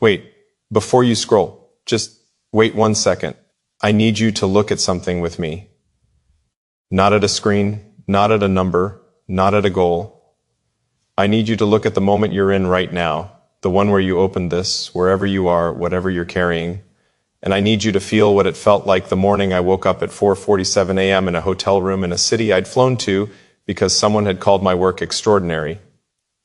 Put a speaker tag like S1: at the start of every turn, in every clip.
S1: Wait, before you scroll, just wait 1 second. I need you to look at something with me. Not at a screen, not at a number, not at a goal. I need you to look at the moment you're in right now, the one where you opened this, wherever you are, whatever you're carrying. And I need you to feel what it felt like the morning I woke up at 4:47 a.m. in a hotel room in a city I'd flown to because someone had called my work extraordinary.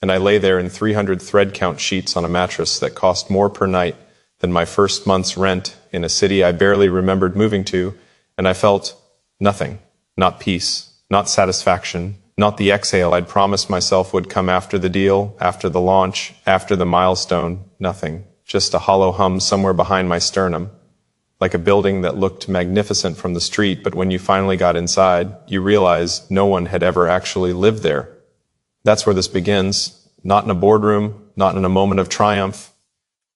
S1: And I lay there in 300 thread count sheets on a mattress that cost more per night than my first month's rent in a city I barely remembered moving to, and I felt nothing, not peace, not satisfaction, not the exhale I'd promised myself would come after the deal, after the launch, after the milestone, nothing, just a hollow hum somewhere behind my sternum, like a building that looked magnificent from the street, but when you finally got inside, you realized no one had ever actually lived there. That's where this begins, not in a boardroom, not in a moment of triumph,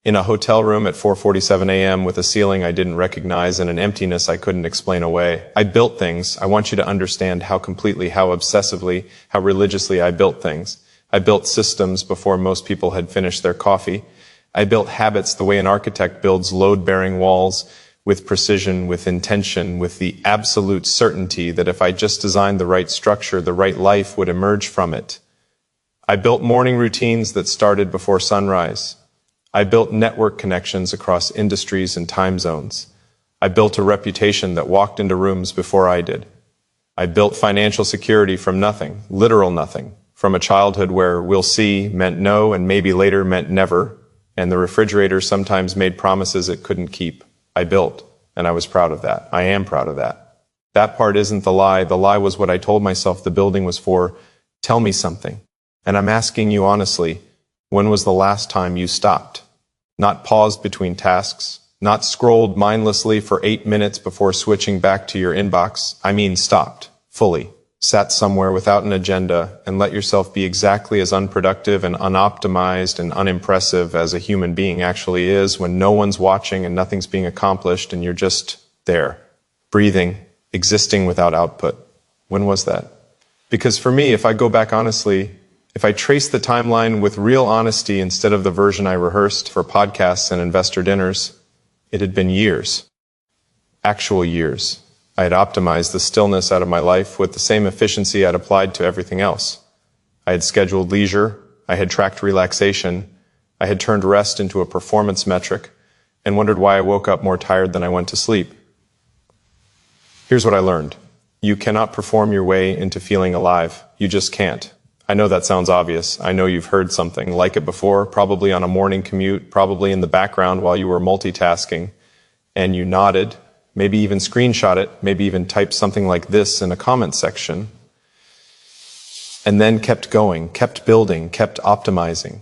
S1: in a hotel room at 4:47 a.m. with a ceiling I didn't recognize and an emptiness I couldn't explain away. I built things. I want you to understand how completely, how obsessively, how religiously I built things. I built systems before most people had finished their coffee. I built habits the way an architect builds load-bearing walls, with precision, with intention, with the absolute certainty that if I just designed the right structure, the right life would emerge from it. I built morning routines that started before sunrise. I built network connections across industries and time zones. I built a reputation that walked into rooms before I did. I built financial security from nothing, literal nothing, from a childhood where we'll see meant no and maybe later meant never, and the refrigerator sometimes made promises it couldn't keep. I built, and I was proud of that. I am proud of that. That part isn't the lie. The lie was what I told myself the building was for. Tell me something. And I'm asking you honestly, when was the last time you stopped? Not paused between tasks, not scrolled mindlessly for 8 minutes before switching back to your inbox. I mean stopped, fully, sat somewhere without an agenda and let yourself be exactly as unproductive and unoptimized and unimpressive as a human being actually is when no one's watching and nothing's being accomplished and you're just there, breathing, existing without output. When was that? Because for me, if I go back honestly, if I trace the timeline with real honesty instead of the version I rehearsed for podcasts and investor dinners, it had been years. Actual years. I had optimized the stillness out of my life with the same efficiency I'd applied to everything else. I had scheduled leisure, I had tracked relaxation, I had turned rest into a performance metric, and wondered why I woke up more tired than I went to sleep. Here's what I learned. You cannot perform your way into feeling alive. You just can't. I know that sounds obvious. I know you've heard something like it before, probably on a morning commute, probably in the background while you were multitasking, and you nodded, maybe even screenshot it, maybe even typed something like this in a comment section, and then kept going, kept building, kept optimizing.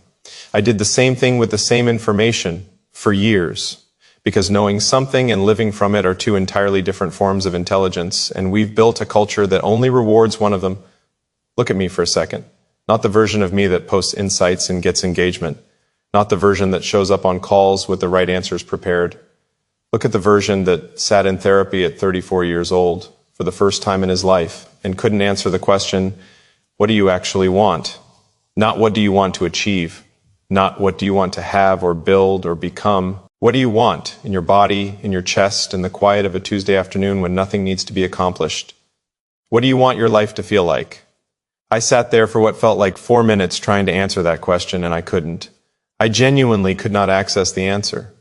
S1: I did the same thing with the same information for years, because knowing something and living from it are two entirely different forms of intelligence, and we've built a culture that only rewards one of them. Look at me for a second. Not the version of me that posts insights and gets engagement. Not the version that shows up on calls with the right answers prepared. Look at the version that sat in therapy at 34 years old for the first time in his life and couldn't answer the question, what do you actually want? Not what do you want to achieve? Not what do you want to have or build or become? What do you want in your body, in your chest, in the quiet of a Tuesday afternoon when nothing needs to be accomplished? What do you want your life to feel like? I sat there for what felt like 4 minutes trying to answer that question, and I couldn't. I genuinely could not access the answer,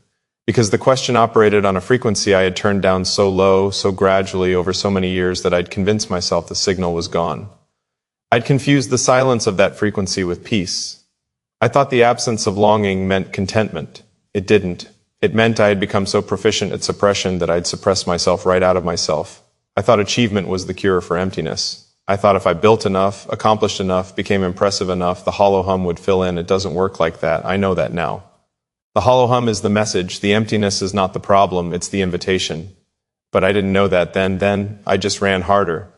S1: because the question operated on a frequency I had turned down so low, so gradually over so many years that I'd convinced myself the signal was gone. I'd confused the silence of that frequency with peace. I thought the absence of longing meant contentment. It didn't. It meant I had become so proficient at suppression that I'd suppressed myself right out of myself. I thought achievement was the cure for emptiness. I thought if I built enough, accomplished enough, became impressive enough, the hollow hum would fill in. It doesn't work like that. I know that now. The hollow hum is the message. The emptiness is not the problem. It's the invitation. But I didn't know that then. Then I just ran harder.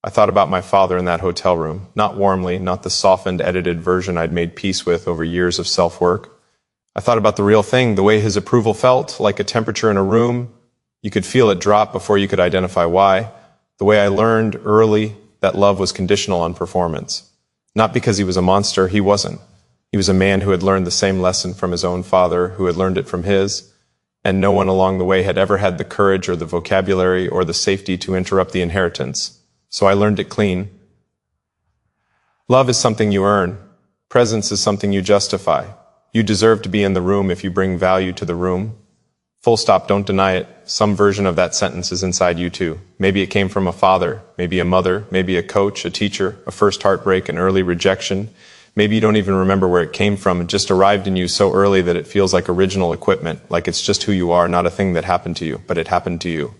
S1: I thought about my father in that hotel room, not warmly, not the softened, edited version I'd made peace with over years of self-work. I thought about the real thing, the way his approval felt, like a temperature in a room. You could feel it drop before you could identify why. The way I learned early that love was conditional on performance. Not because he was a monster, he wasn't. He was a man who had learned the same lesson from his own father, who had learned it from his, and no one along the way had ever had the courage or the vocabulary or the safety to interrupt the inheritance. So I learned it clean. Love is something you earn. Presence is something you justify. You deserve to be in the room if you bring value to the room. Full stop, don't deny it. Some version of that sentence is inside you too. Maybe it came from a father, maybe a mother, maybe a coach, a teacher, a first heartbreak, an early rejection. Maybe you don't even remember where it came from. It just arrived in you so early that it feels like original equipment, like it's just who you are, not a thing that happened to you, but it happened to you.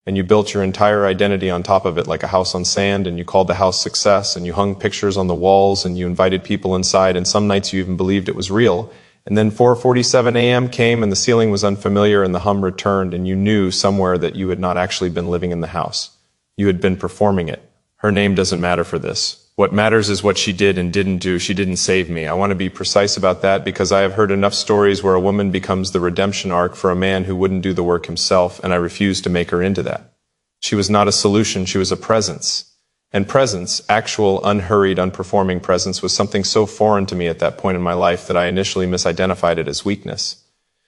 S1: And you built your entire identity on top of it like a house on sand, and you called the house success, and you hung pictures on the walls, and you invited people inside, and some nights you even believed it was real. And then 4:47 a.m. came, and the ceiling was unfamiliar, and the hum returned, and you knew somewhere that you had not actually been living in the house. You had been performing it. Her name doesn't matter for this. What matters is what she did and didn't do. She didn't save me. I want to be precise about that because I have heard enough stories where a woman becomes the redemption arc for a man who wouldn't do the work himself, and I refuse to make her into that. She was not a solution, she was a presence. And presence, actual, unhurried, unperforming presence, was something so foreign to me at that point in my life that I initially misidentified it as weakness.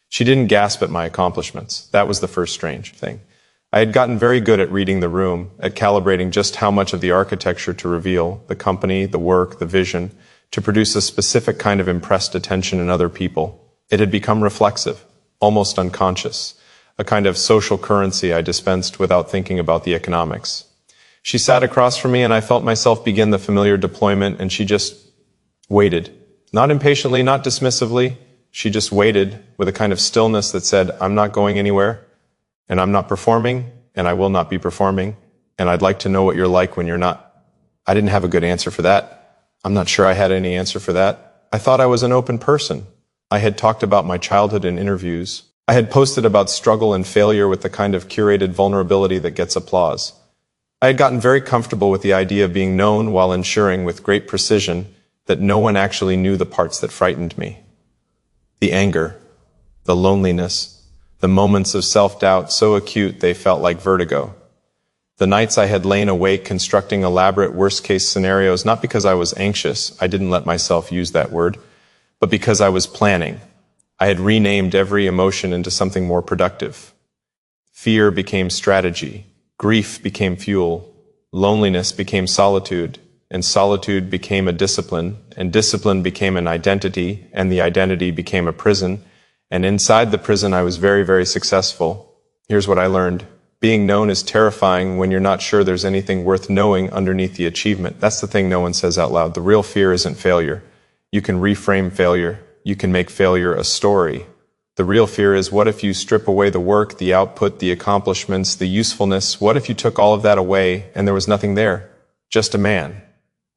S1: She didn't gasp at my accomplishments. That was the first strange thing. I had gotten very good at reading the room, at calibrating just how much of the architecture to reveal, the company, the work, the vision, to produce a specific kind of impressed attention in other people. It had become reflexive, almost unconscious, a kind of social currency I dispensed without thinking about the economics. She sat across from me and I felt myself begin the familiar deployment, and she just waited. Not impatiently, not dismissively. She just waited with a kind of stillness that said, I'm not going anywhere. And I'm not performing, and I will not be performing, and I'd like to know what you're like when you're not. I didn't have a good answer for that. I'm not sure I had any answer for that. I thought I was an open person. I had talked about my childhood in interviews. I had posted about struggle and failure with the kind of curated vulnerability that gets applause. I had gotten very comfortable with the idea of being known while ensuring with great precision that no one actually knew the parts that frightened me. The anger, the loneliness, the moments of self-doubt so acute they felt like vertigo. The nights I had lain awake constructing elaborate worst-case scenarios, not because I was anxious, I didn't let myself use that word, but because I was planning. I had renamed every emotion into something more productive. Fear became strategy, grief became fuel, loneliness became solitude, and solitude became a discipline, and discipline became an identity, and the identity became a prison. And inside the prison, I was very, very successful. Here's what I learned. Being known is terrifying when you're not sure there's anything worth knowing underneath the achievement. That's the thing no one says out loud. The real fear isn't failure. You can reframe failure. You can make failure a story. The real fear is, what if you strip away the work, the output, the accomplishments, the usefulness? What if you took all of that away and there was nothing there? Just a man.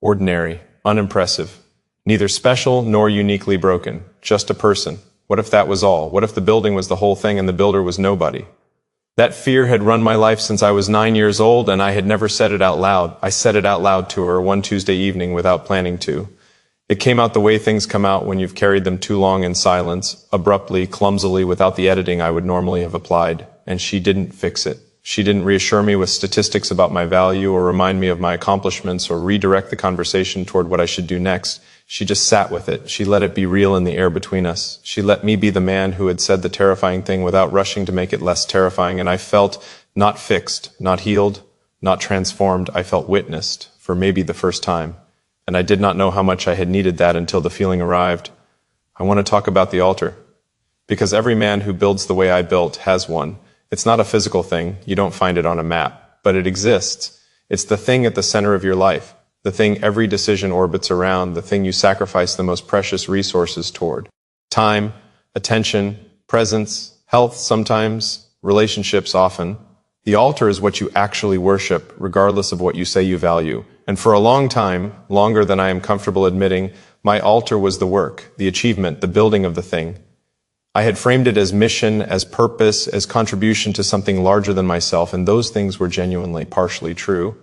S1: Ordinary. Unimpressive. Neither special nor uniquely broken. Just a person. What if that was all? What if the building was the whole thing and the builder was nobody? That fear had run my life since I was 9 years old, and I had never said it out loud. I said it out loud to her one Tuesday evening without planning to. It came out the way things come out when you've carried them too long in silence, abruptly, clumsily, without the editing I would normally have applied. And she didn't fix it. She didn't reassure me with statistics about my value or remind me of my accomplishments or redirect the conversation toward what I should do next. She just sat with it. She let it be real in the air between us. She let me be the man who had said the terrifying thing without rushing to make it less terrifying, and I felt not fixed, not healed, not transformed. I felt witnessed for maybe the first time, and I did not know how much I had needed that until the feeling arrived. I want to talk about the altar, because every man who builds the way I built has one. It's not a physical thing. You don't find it on a map, but it exists. It's the thing at the center of your life, the thing every decision orbits around, the thing you sacrifice the most precious resources toward. Time, attention, presence, health sometimes, relationships often. The altar is what you actually worship, regardless of what you say you value. And for a long time, longer than I am comfortable admitting, my altar was the work, the achievement, the building of the thing. I had framed it as mission, as purpose, as contribution to something larger than myself, and those things were genuinely partially true.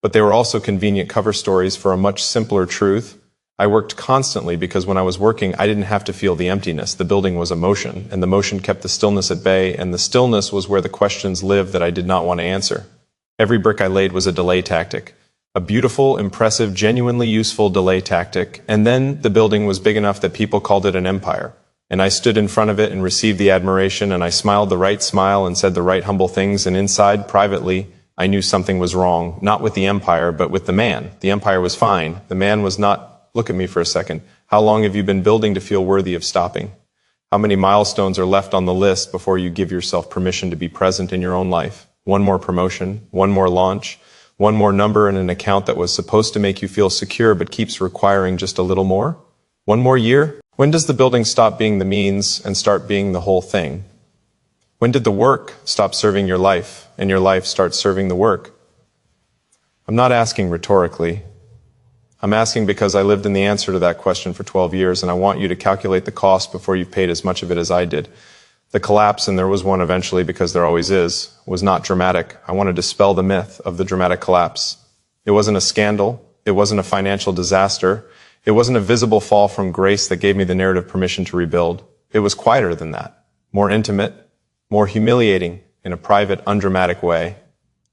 S1: But they were also convenient cover stories for a much simpler truth. I worked constantly because when I was working, I didn't have to feel the emptiness. The building was a motion, and the motion kept the stillness at bay, and the stillness was where the questions lived that I did not want to answer. Every brick I laid was a delay tactic. A beautiful, impressive, genuinely useful delay tactic, and then the building was big enough that people called it an empire. And I stood in front of it and received the admiration, and I smiled the right smile and said the right humble things, and inside, privately, I knew something was wrong, not with the empire, but with the man. The empire was fine. The man was not. Look at me for a second. How long have you been building to feel worthy of stopping? How many milestones are left on the list before you give yourself permission to be present in your own life? One more promotion, one more launch, one more number in an account that was supposed to make you feel secure but keeps requiring just a little more? One more year? When does the building stop being the means and start being the whole thing? When did the work stop serving your life and your life start serving the work? I'm not asking rhetorically. I'm asking because I lived in the answer to that question for 12 years, and I want you to calculate the cost before you've paid as much of it as I did. The collapse, and there was one eventually because there always is, was not dramatic. I want to dispel the myth of the dramatic collapse. It wasn't a scandal. It wasn't a financial disaster. It wasn't a visible fall from grace that gave me the narrative permission to rebuild. It was quieter than that, more intimate, more humiliating in a private, undramatic way.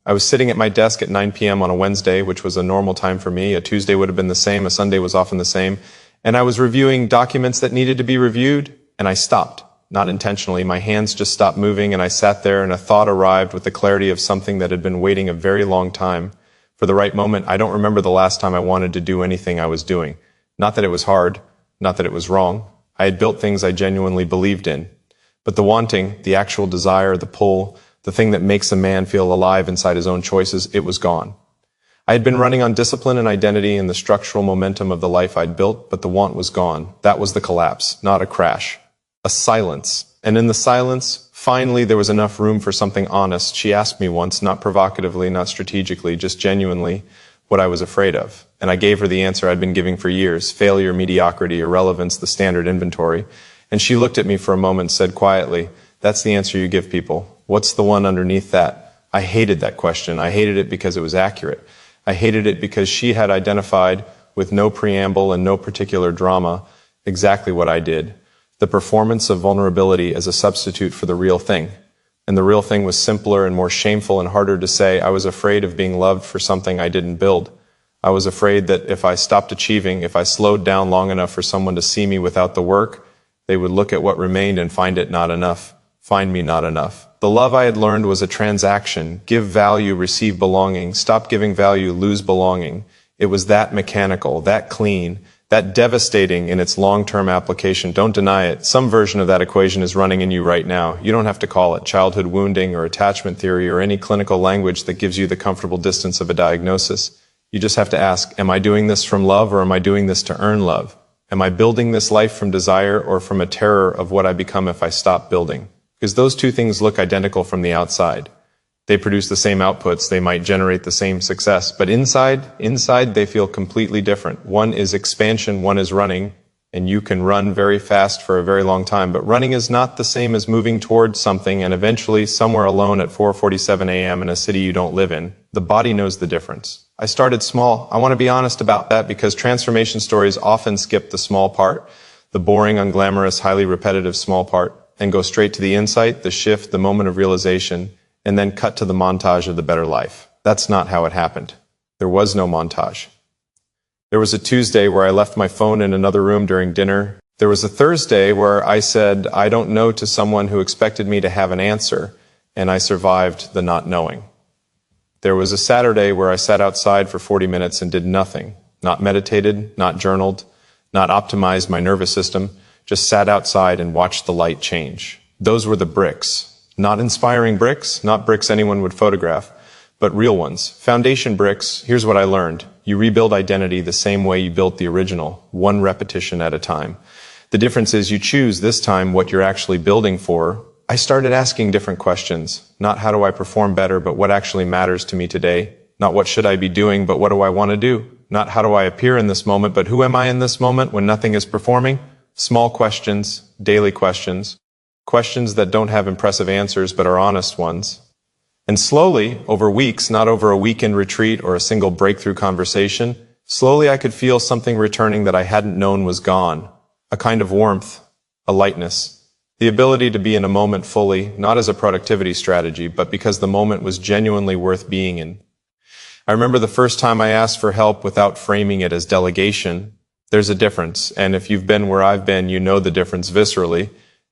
S1: I was sitting at my desk at 9 p.m. on a Wednesday, which was a normal time for me. A Tuesday would have been the same. A Sunday was often the same. And I was reviewing documents that needed to be reviewed, and I stopped. Not intentionally. My hands just stopped moving, and I sat there, and a thought arrived with the clarity of something that had been waiting a very long time. For the right moment, I don't remember the last time I wanted to do anything I was doing. Not that it was hard, not that it was wrong. I had built things I genuinely believed in. But the wanting, the actual desire, the pull, the thing that makes a man feel alive inside his own choices, it was gone. I had been running on discipline and identity and the structural momentum of the life I'd built, but the want was gone. That was the collapse, not a crash. A silence. And in the silence, finally, there was enough room for something honest. She asked me once, not provocatively, not strategically, just genuinely, what I was afraid of. And I gave her the answer I'd been giving for years: failure, mediocrity, irrelevance, the standard inventory. And she looked at me for a moment and said quietly, "That's the answer you give people. What's the one underneath that?" I hated that question. I hated it because it was accurate. I hated it because she had identified, with no preamble and no particular drama, exactly what I did. The performance of vulnerability as a substitute for the real thing. And the real thing was simpler and more shameful and harder to say. I was afraid of being loved for something I didn't build. I was afraid that if I stopped achieving, if I slowed down long enough for someone to see me without the work, they would look at what remained and find it not enough, find me not enough. The love I had learned was a transaction. Give value, receive belonging. Stop giving value, lose belonging. It was that mechanical, that clean, that devastating in its long-term application. Don't deny it. Some version of that equation is running in you right now. You don't have to call it childhood wounding or attachment theory or any clinical language that gives you the comfortable distance of a diagnosis. You just have to ask, am I doing this from love, or am I doing this to earn love? Am I building this life from desire or from a terror of what I become if I stop building? Because those two things look identical from the outside. They produce the same outputs, they might generate the same success, but inside they feel completely different. One is expansion, one is running, and you can run very fast for a very long time, but running is not the same as moving towards something and eventually somewhere alone at 4:47 a.m. in a city you don't live in. The body knows the difference. I started small. I want to be honest about that because transformation stories often skip the small part, the boring, unglamorous, highly repetitive small part, and go straight to the insight, the shift, the moment of realization, and then cut to the montage of the better life. That's not how it happened. There was no montage. There was a Tuesday where I left my phone in another room during dinner. There was a Thursday where I said, I don't know, to someone who expected me to have an answer, and I survived the not knowing. There was a Saturday where I sat outside for 40 minutes and did nothing. Not meditated, not journaled, not optimized my nervous system, just sat outside and watched the light change. Those were the bricks. Not inspiring bricks, not bricks anyone would photograph, but real ones. Foundation bricks. Here's what I learned. You rebuild identity the same way you built the original, one repetition at a time. The difference is you choose this time what you're actually building for. I started asking different questions. Not how do I perform better, but what actually matters to me today. Not what should I be doing, but what do I want to do. Not how do I appear in this moment, but who am I in this moment when nothing is performing. Small questions, daily questions. Questions that don't have impressive answers but are honest ones. And slowly, over weeks, not over a weekend retreat or a single breakthrough conversation, slowly I could feel something returning that I hadn't known was gone. A kind of warmth, a lightness. The ability to be in a moment fully, not as a productivity strategy, but because the moment was genuinely worth being in. I remember the first time I asked for help without framing it as delegation. There's a difference, and if you've been where I've been, you know the difference viscerally.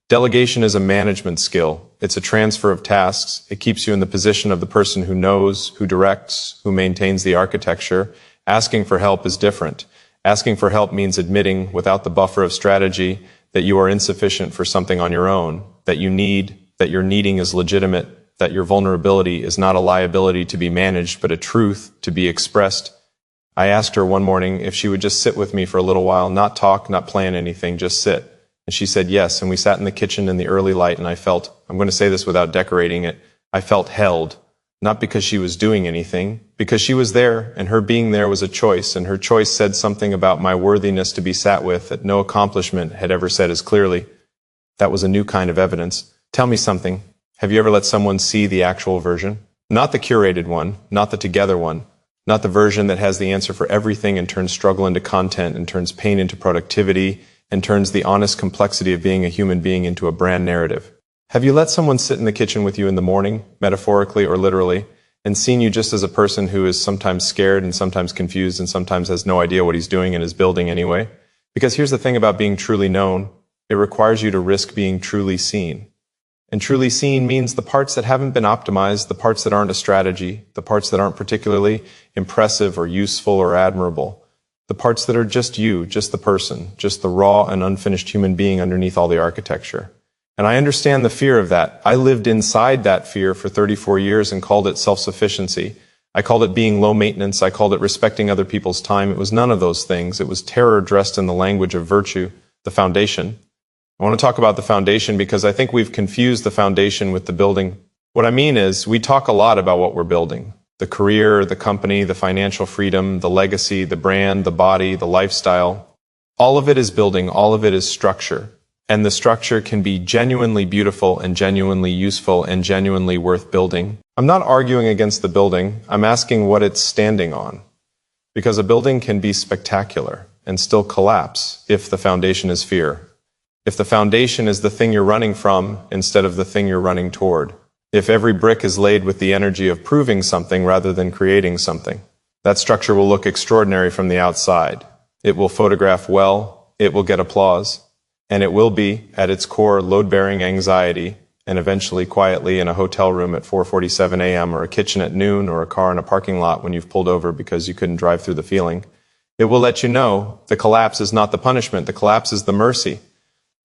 S1: Delegation is a management skill. It's a transfer of tasks. It keeps you in the position of the person who knows, who directs, who maintains the architecture. Asking for help is different. Asking for help means admitting, without the buffer of strategy, that you are insufficient for something on your own, that your needing is legitimate, that your vulnerability is not a liability to be managed, but a truth to be expressed. I asked her one morning if she would just sit with me for a little while, not talk, not plan anything, just sit. And she said yes, and we sat in the kitchen in the early light, and I felt, I'm going to say this without decorating it, I felt held. Not because she was doing anything, because she was there, and her being there was a choice, and her choice said something about my worthiness to be sat with that no accomplishment had ever said as clearly. That was a new kind of evidence. Tell me something. Have you ever let someone see the actual version? Not the curated one, not the together one, not the version that has the answer for everything and turns struggle into content and turns pain into productivity and turns the honest complexity of being a human being into a brand narrative. Have you let someone sit in the kitchen with you in the morning, metaphorically or literally, and seen you just as a person who is sometimes scared and sometimes confused and sometimes has no idea what he's doing and is building anyway? Because here's the thing about being truly known. It requires you to risk being truly seen. And truly seen means the parts that haven't been optimized, the parts that aren't a strategy, the parts that aren't particularly impressive or useful or admirable, the parts that are just you, just the person, just the raw and unfinished human being underneath all the architecture. And I understand the fear of that. I lived inside that fear for 34 years and called it self-sufficiency. I called it being low maintenance. I called it respecting other people's time. It was none of those things. It was terror dressed in the language of virtue, the foundation. I want to talk about the foundation because I think we've confused the foundation with the building. What I mean is we talk a lot about what we're building. The career, the company, the financial freedom, the legacy, the brand, the body, the lifestyle. All of it is building. All of it is structure. And the structure can be genuinely beautiful and genuinely useful and genuinely worth building. I'm not arguing against the building. I'm asking what it's standing on. Because a building can be spectacular and still collapse if the foundation is fear. If the foundation is the thing you're running from instead of the thing you're running toward. If every brick is laid with the energy of proving something rather than creating something. That structure will look extraordinary from the outside. It will photograph well. It will get applause. And it will be, at its core, load-bearing anxiety, and eventually quietly in a hotel room at 4:47 a.m. or a kitchen at noon or a car in a parking lot when you've pulled over because you couldn't drive through the feeling. It will let you know the collapse is not the punishment. The collapse is the mercy.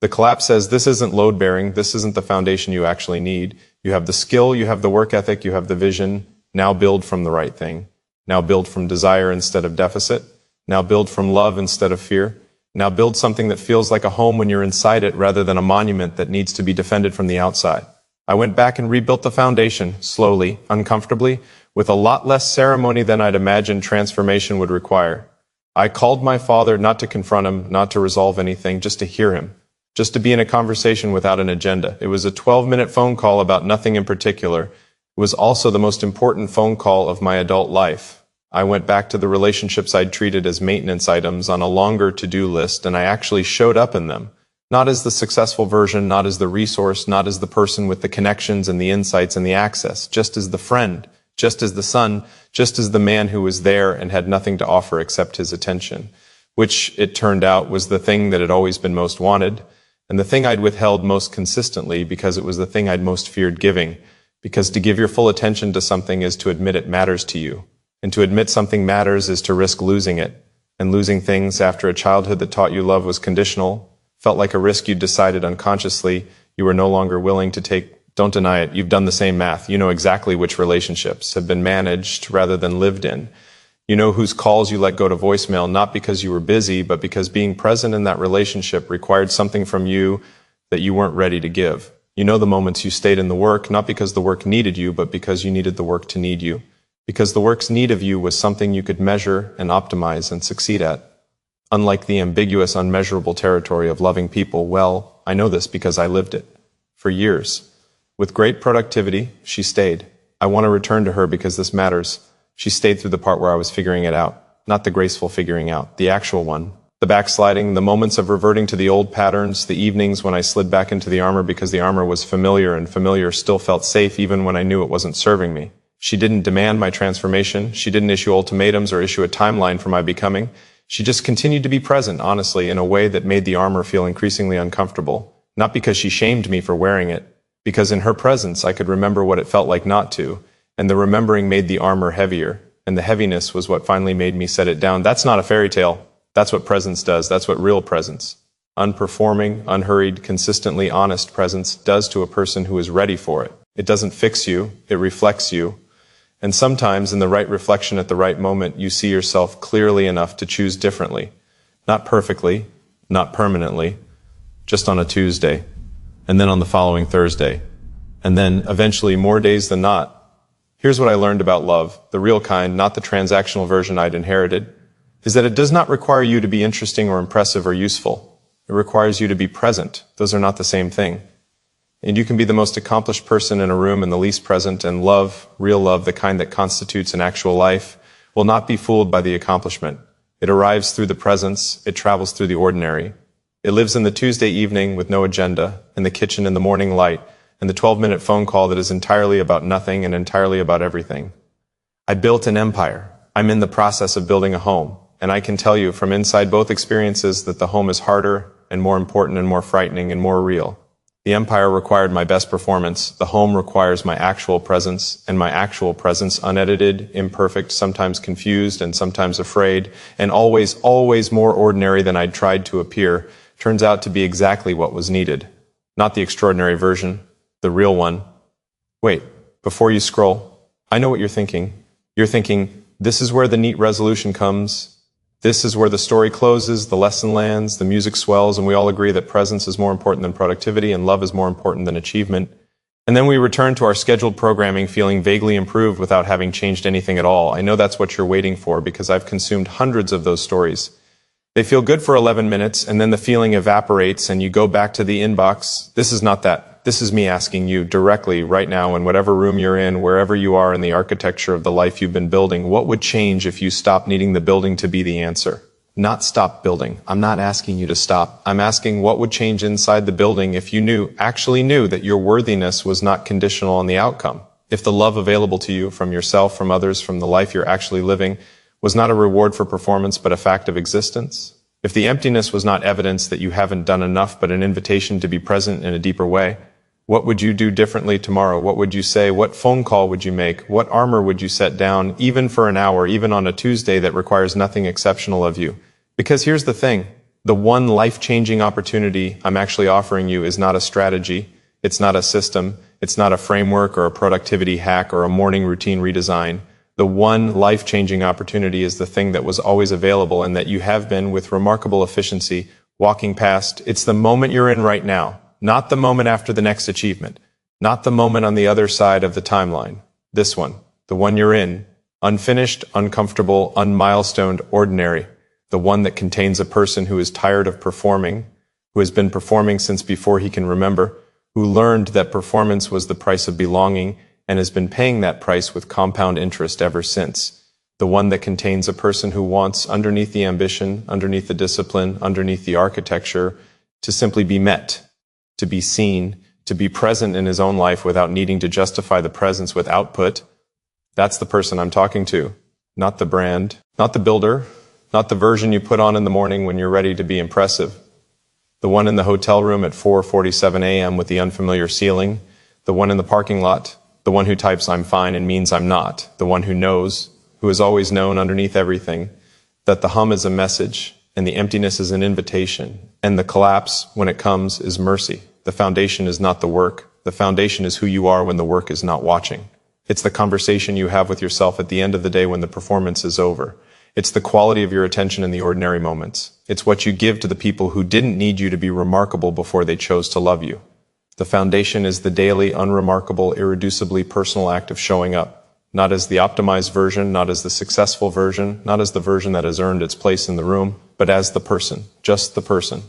S1: The collapse says this isn't load-bearing. This isn't the foundation you actually need. You have the skill, you have the work ethic, you have the vision. Now build from the right thing. Now build from desire instead of deficit. Now build from love instead of fear. Now build something that feels like a home when you're inside it rather than a monument that needs to be defended from the outside. I went back and rebuilt the foundation, slowly, uncomfortably, with a lot less ceremony than I'd imagined transformation would require. I called my father not to confront him, not to resolve anything, just to hear him. Just to be in a conversation without an agenda. It was a 12-minute phone call about nothing in particular. It was also the most important phone call of my adult life. I went back to the relationships I'd treated as maintenance items on a longer to-do list, and I actually showed up in them. Not as the successful version, not as the resource, not as the person with the connections and the insights and the access, just as the friend, just as the son, just as the man who was there and had nothing to offer except his attention, which, it turned out, was the thing that had always been most wanted. And the thing I'd withheld most consistently because it was the thing I'd most feared giving. Because to give your full attention to something is to admit it matters to you. And to admit something matters is to risk losing it. And losing things after a childhood that taught you love was conditional, felt like a risk you'd decided unconsciously you were no longer willing to take. Don't deny it. You've done the same math. You know exactly which relationships have been managed rather than lived in. You know whose calls you let go to voicemail, not because you were busy, but because being present in that relationship required something from you that you weren't ready to give. You know the moments you stayed in the work, not because the work needed you, but because you needed the work to need you. Because the work's need of you was something you could measure and optimize and succeed at. Unlike the ambiguous, unmeasurable territory of loving people, well, I know this because I lived it. For years. With great productivity, she stayed. I want to return to her because this matters. She stayed through the part where I was figuring it out. Not the graceful figuring out, the actual one. The backsliding, the moments of reverting to the old patterns, the evenings when I slid back into the armor because the armor was familiar and familiar still felt safe even when I knew it wasn't serving me. She didn't demand my transformation. She didn't issue ultimatums or issue a timeline for my becoming. She just continued to be present, honestly, in a way that made the armor feel increasingly uncomfortable. Not because she shamed me for wearing it, because in her presence I could remember what it felt like not to, and the remembering made the armor heavier, and the heaviness was what finally made me set it down. That's not a fairy tale. That's what presence does. That's what real presence, unperforming, unhurried, consistently honest presence does to a person who is ready for it. It doesn't fix you, it reflects you. And sometimes in the right reflection at the right moment, you see yourself clearly enough to choose differently. Not perfectly, not permanently, just on a Tuesday, and then on the following Thursday, and then eventually more days than not. Here's what I learned about love, the real kind, not the transactional version I'd inherited, is that it does not require you to be interesting or impressive or useful. It requires you to be present. Those are not the same thing. And you can be the most accomplished person in a room and the least present, and love, real love, the kind that constitutes an actual life, will not be fooled by the accomplishment. It arrives through the presence, it travels through the ordinary. It lives in the Tuesday evening with no agenda, in the kitchen in the morning light, and the 12-minute phone call that is entirely about nothing and entirely about everything. I built an empire. I'm in the process of building a home, and I can tell you from inside both experiences that the home is harder and more important and more frightening and more real. The empire required my best performance. The home requires my actual presence, and my actual presence, unedited, imperfect, sometimes confused and sometimes afraid, and always, always more ordinary than I'd tried to appear, turns out to be exactly what was needed. Not the extraordinary version, the real one. Wait, before you scroll, I know what you're thinking. You're thinking, this is where the neat resolution comes. This is where the story closes, the lesson lands, the music swells, and we all agree that presence is more important than productivity and love is more important than achievement. And then we return to our scheduled programming feeling vaguely improved without having changed anything at all. I know that's what you're waiting for because I've consumed hundreds of those stories. They feel good for 11 minutes, and then the feeling evaporates and you go back to the inbox. This is not that. This is me asking you directly right now in whatever room you're in, wherever you are in the architecture of the life you've been building, what would change if you stopped needing the building to be the answer? Not stop building. I'm not asking you to stop. I'm asking what would change inside the building if you actually knew that your worthiness was not conditional on the outcome. If the love available to you from yourself, from others, from the life you're actually living was not a reward for performance but a fact of existence. If the emptiness was not evidence that you haven't done enough but an invitation to be present in a deeper way, what would you do differently tomorrow? What would you say? What phone call would you make? What armor would you set down, even for an hour, even on a Tuesday that requires nothing exceptional of you? Because here's the thing. The one life-changing opportunity I'm actually offering you is not a strategy. It's not a system. It's not a framework or a productivity hack or a morning routine redesign. The one life-changing opportunity is the thing that was always available and that you have been, with remarkable efficiency, walking past. It's the moment you're in right now. Not the moment after the next achievement. Not the moment on the other side of the timeline. This one. The one you're in. Unfinished, uncomfortable, unmilestoned, ordinary. The one that contains a person who is tired of performing, who has been performing since before he can remember, who learned that performance was the price of belonging and has been paying that price with compound interest ever since. The one that contains a person who wants, underneath the ambition, underneath the discipline, underneath the architecture, to simply be met. To be seen, to be present in his own life without needing to justify the presence with output. That's the person I'm talking to. Not the brand, not the builder, not the version you put on in the morning when you're ready to be impressive. The one in the hotel room at 4:47 a.m. with the unfamiliar ceiling. The one in the parking lot. The one who types I'm fine and means I'm not. The one who knows, who has always known underneath everything, that the hum is a message and the emptiness is an invitation, and the collapse, when it comes, is mercy. The foundation is not the work. The foundation is who you are when the work is not watching. It's the conversation you have with yourself at the end of the day when the performance is over. It's the quality of your attention in the ordinary moments. It's what you give to the people who didn't need you to be remarkable before they chose to love you. The foundation is the daily, unremarkable, irreducibly personal act of showing up. Not as the optimized version, not as the successful version, not as the version that has earned its place in the room, but as the person, just the person.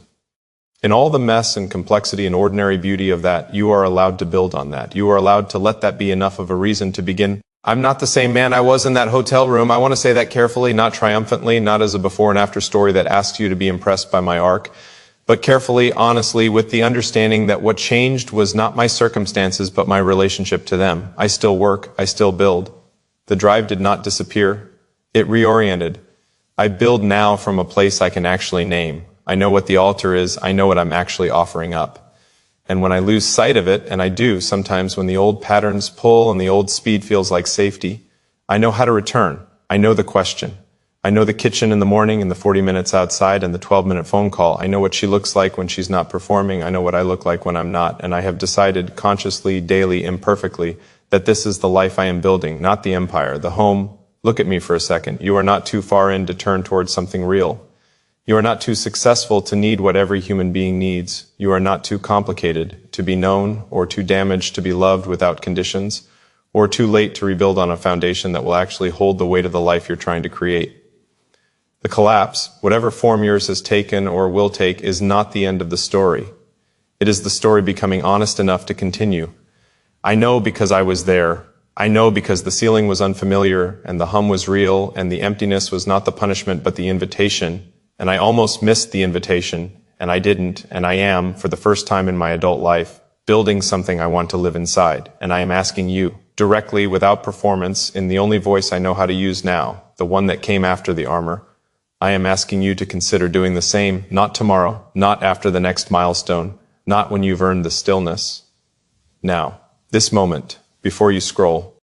S1: In all the mess and complexity and ordinary beauty of that, you are allowed to build on that. You are allowed to let that be enough of a reason to begin. I'm not the same man I was in that hotel room. I want to say that carefully, not triumphantly, not as a before and after story that asks you to be impressed by my arc, but carefully, honestly, with the understanding that what changed was not my circumstances, but my relationship to them. I still work, I still build. The drive did not disappear. It reoriented. I build now from a place I can actually name. I know what the altar is. I know what I'm actually offering up. And when I lose sight of it, and I do sometimes when the old patterns pull and the old speed feels like safety, I know how to return. I know the question. I know the kitchen in the morning and the 40 minutes outside and the 12-minute phone call. I know what she looks like when she's not performing. I know what I look like when I'm not. And I have decided consciously, daily, imperfectly, that this is the life I am building, not the empire, the home. Look at me for a second. You are not too far in to turn towards something real. You are not too successful to need what every human being needs. You are not too complicated to be known or too damaged to be loved without conditions, or too late to rebuild on a foundation that will actually hold the weight of the life you're trying to create. The collapse, whatever form yours has taken or will take, is not the end of the story. It is the story becoming honest enough to continue. I know because I was there. I know because the ceiling was unfamiliar and the hum was real and the emptiness was not the punishment but the invitation. And I almost missed the invitation, and I didn't, and I am, for the first time in my adult life, building something I want to live inside. And I am asking you, directly, without performance, in the only voice I know how to use now, the one that came after the armor, I am asking you to consider doing the same, not tomorrow, not after the next milestone, not when you've earned the stillness. Now, this moment, before you scroll.